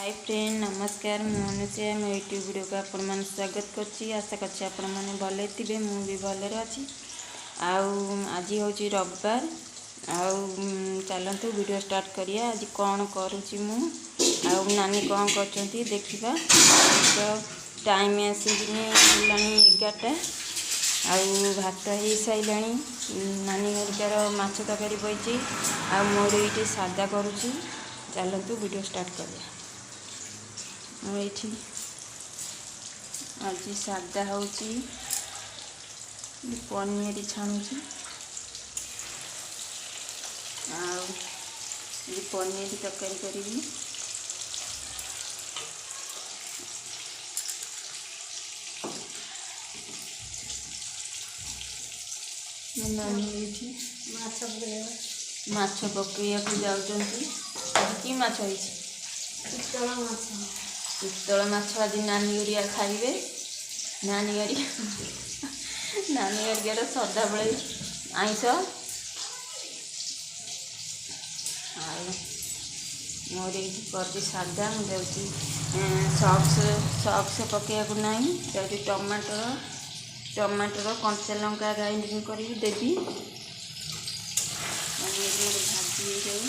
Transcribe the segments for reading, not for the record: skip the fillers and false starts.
Hi friend नमस्कार मु अनुसया मो यूट्यूब वीडियो को आपण मन स्वागत करछि। आशा करछि आपण माने भले थिबे मु भी भले अछि। आज हूँ रविवार चलतु वीडियो स्टार्ट करिया। आज कौन करुँची मु नानी कौन करछंती देखिबा। तो टाइम आसीनी 11टा भात हो साइलानी। नानी हरिकार माछ तरकारी बइची मोर ये सादा करुँची। चलतु वीडियो स्टार्ट करिया। आज सादा होची पनीर छाणुची पनीर तरकारी करी। माछ पकड़िया जाऊँगी कि माछ पितल माछ आज नानी हरिया खाइबे। नानी हरिया सदा बेले आइस मोर कर सादा मुझे सॉक्स पकड़ा ना टमाटर कंचा लंका ग्राइंडिंग कर देवी भाजी जाए।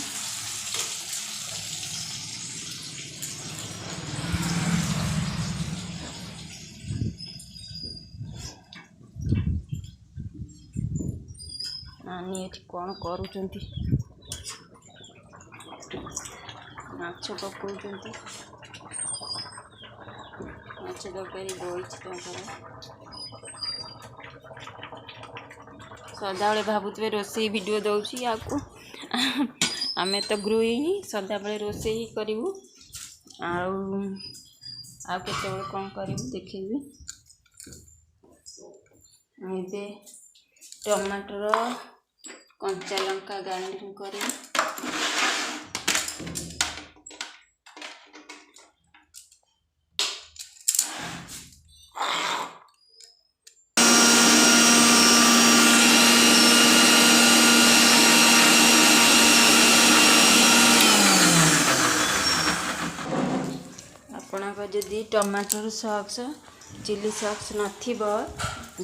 नानी ये कौन करुँच माछ पकाउछंती माछ तरकारी बइछि। सदा बेले भावुवे रोसई वीडियो दौची आपको आमे तो गृहिणी सदा बेले रोसई करूँ केते कौन करूँ देखिए। ये टमाटर कंचा लंका ग्राइंडिंग कर जदि टमाटर सॉक्स चिली सॉक्स नथिबो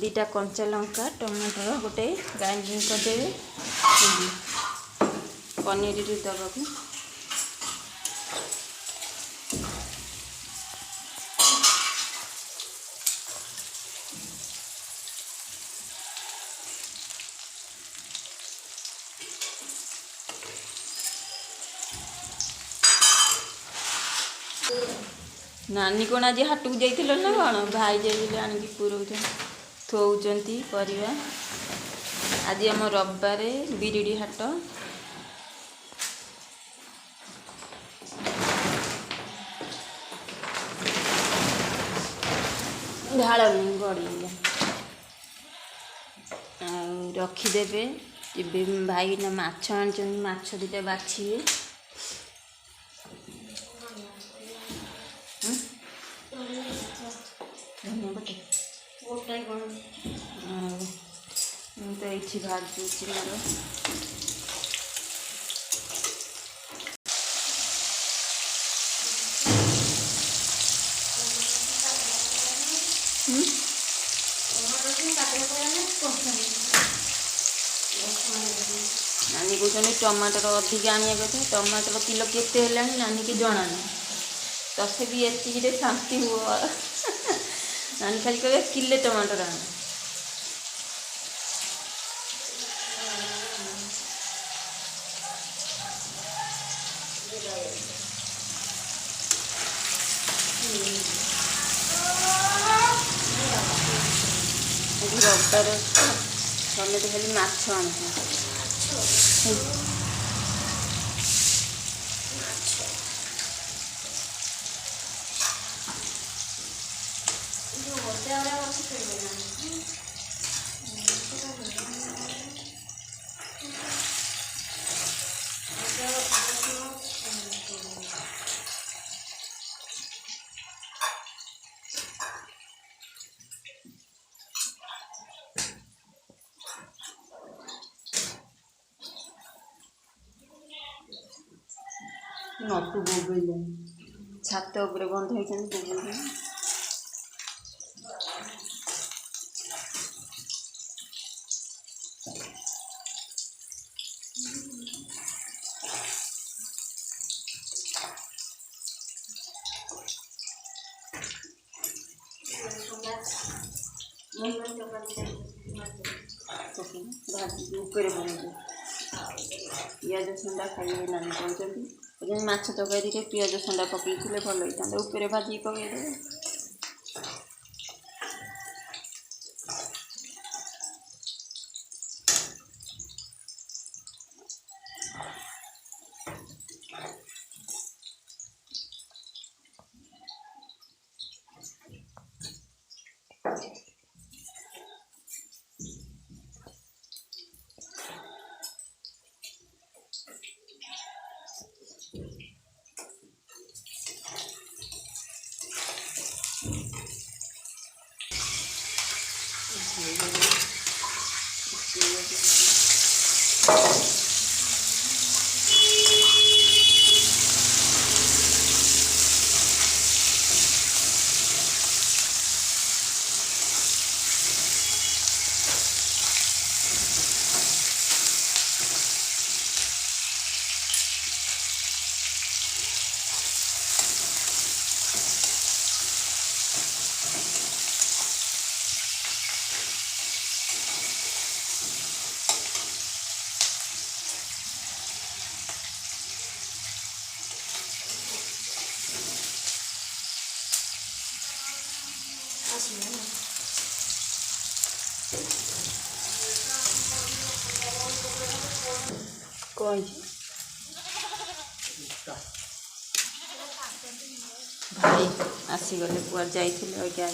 दीटा कंचा लंका टमाटर गोटे ग्राइंडिंग करदेवे पनीर दबाकू। नानी कौन आज हाट को जाइए ना कौन भाई जाइए आनिकी पुरौ थोचंती परिवा। आज आम रविवार बिरिडी हाट ढाल गड़ी रखीदे। भाई ना माछ आनी माछ दीटा बाछिए। तो ये भाजी मोर नानी कहते टमाटर अधिक आने कथा टमाटर किलो केते नानी की जना ना तसे भी एति शांति हुआ। नानी खाली कहे किले टमाटर आने रविवार समझे खाली माछ आन नटू बोबे छात उपरे बंद होइछन बुबुल ऊपर बंद पियाज संडा खाइए नानी कहते माछ तरकारी पियाज संडा पकई भल होता ऊपर भाजी पकईदे कौन भाई आसीगले कुआर जाइए क्या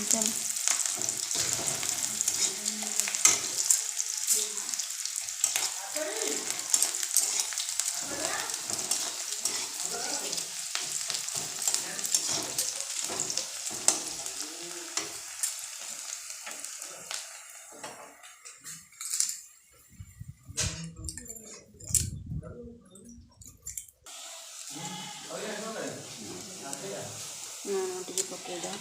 चल टे पकईदा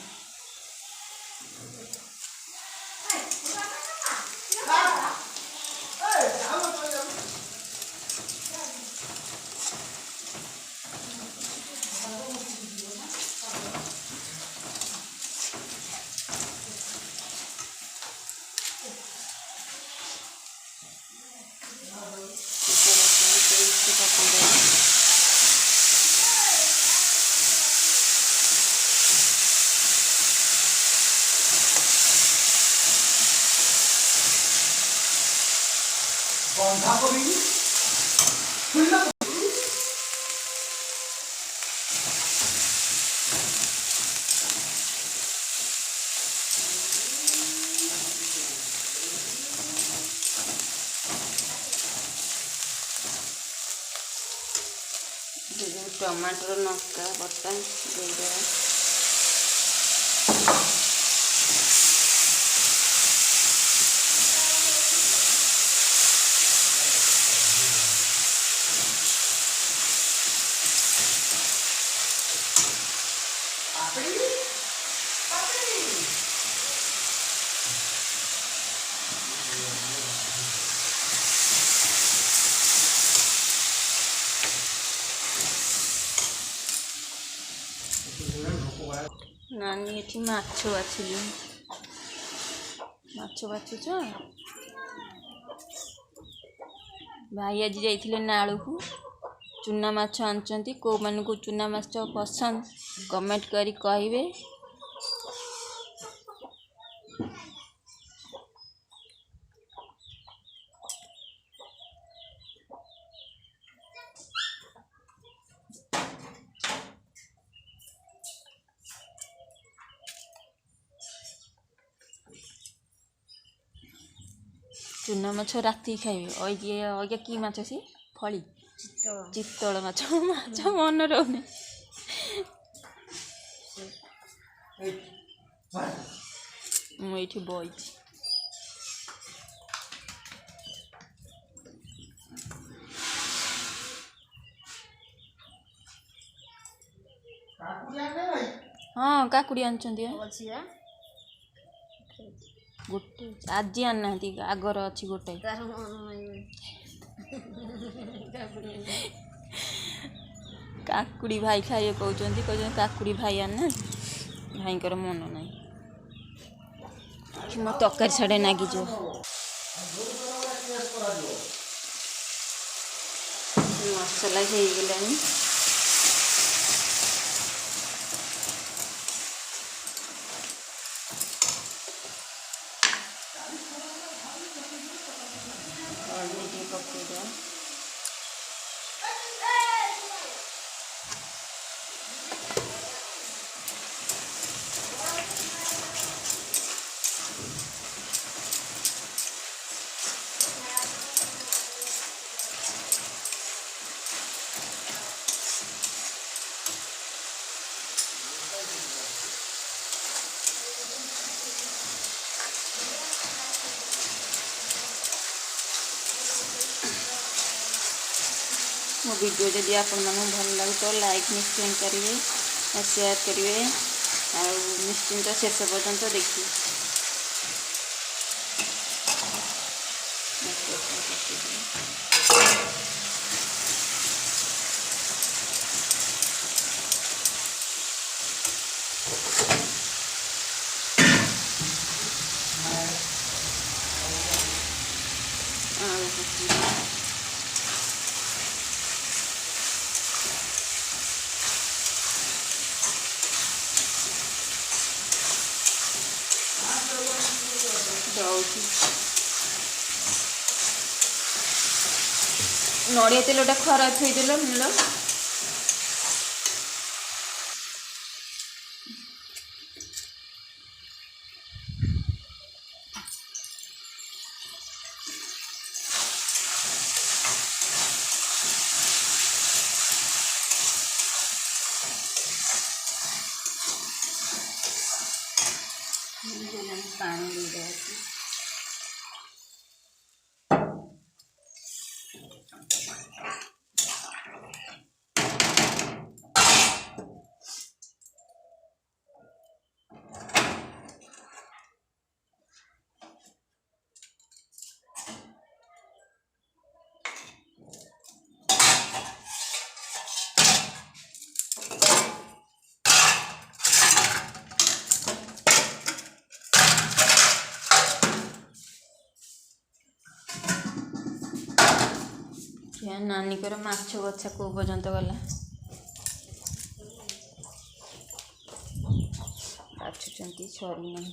टमाटर नका बटा देदेवा नानी ये माछ बाछिली माछ बाछुच भाई आज जाइए नालू को चुना माछ आनुंट को मान को चुना माछ पसंद कमेंट करी कहिबे। चुना माछ राति खाइबे अगे कि माछ सी फली चित्तल माछ माछ मन रोने। ମୁଁ ଏଇଠି ବଇଛି। ହଁ କାକୁଡ଼ି ଆଣିଛନ୍ତି ଗୋଟେ ଆଜି ଆଣିନାହାନ୍ତି, ଆଗର ଅଛି ଗୋଟେ। କାକୁଡ଼ି ଭାଇ ଖାଇବେ କହୁଛନ୍ତି କାକୁଡ଼ି ଭାଇ ଆଣିନାହାନ୍ତି। ଭାଇଙ୍କର ମନ ନାହିଁ, ମୋ ତରକାରୀ ସାଡ଼େ ନାଗିଯିବ। ମସଲା ହେଇଗଲାଣି। ହଳଦୀ ଟିକେ ପକେଇଦେବା। ମୋ ଭିଡ଼ିଓ ଯଦି ଆପଣମାନଙ୍କୁ ଭଲ ଲାଗୁଥିବ ଲାଇକ୍ ନିଶ୍ଚୟ କରିବେ, ସେୟାର କରିବେ, ଆଉ ନିଶ୍ଚିନ୍ତ ଶେଷ ପର୍ଯ୍ୟନ୍ତ ଦେଖିବେ। ଦଉଛି ନଡ଼ିଆ ତେଲଟା ଖରାପ ହେଇଦେଲା ମିଳ। ପାଣି ଦେଇଦେଉଛି। ନାନୀଙ୍କର ମାଛ ବଛା କୋଉ ପର୍ଯ୍ୟନ୍ତ ଗଲା? ବାଛୁଛନ୍ତି, ସରୁନାହିଁ।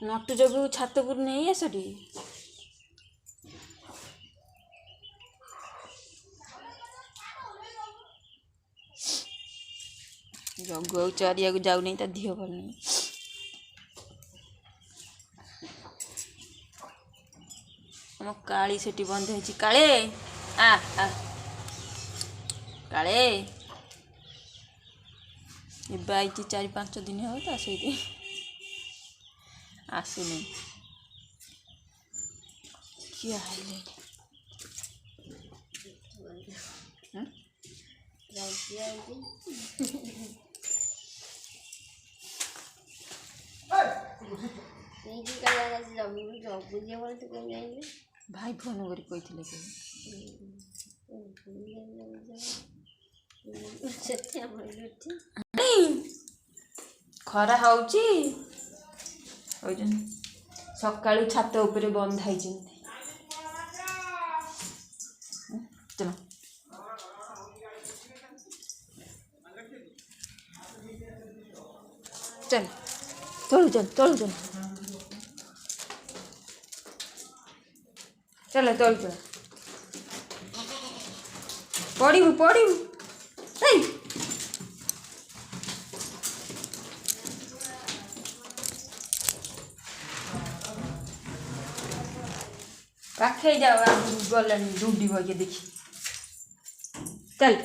ନଟୁ ଯୋଗୁ ଛାତ ଉପରୁ ନେଇ ଆସଟି। ଜଗୁ ଆଉ ଚାରିଆକୁ ଯାଉନାହିଁ, ତା ଦେହ ଭଲ ନାହିଁ। ଆମ କାଳି ସେଠି ବନ୍ଧ ହେଇଛି। କାଳେ ଆ କାଳେ ଏବେ ଆଇଛି 4-5 ଦିନ ହେବ ତ, ସେଇଠି ଆସୁନି। କିଏ ଆଇଲେ? ଭାଇ ଫୋନ କରି କହିଥିଲେ କି ଖରା ହଉଛି, ସକାଳୁ ଛାତ ଉପରେ ବନ୍ଧା ହେଇଛନ୍ତି। ଚଲ चल तोड़ू चल तोड़ू चल चल तोड़ू चल पड़ू पड़ू ପାଖେଇ ଯାଅ ଆଗକୁ ଗଲାଣି ଦୌଡ଼ିବ ଇଏ ଦେଖି ଚାଲ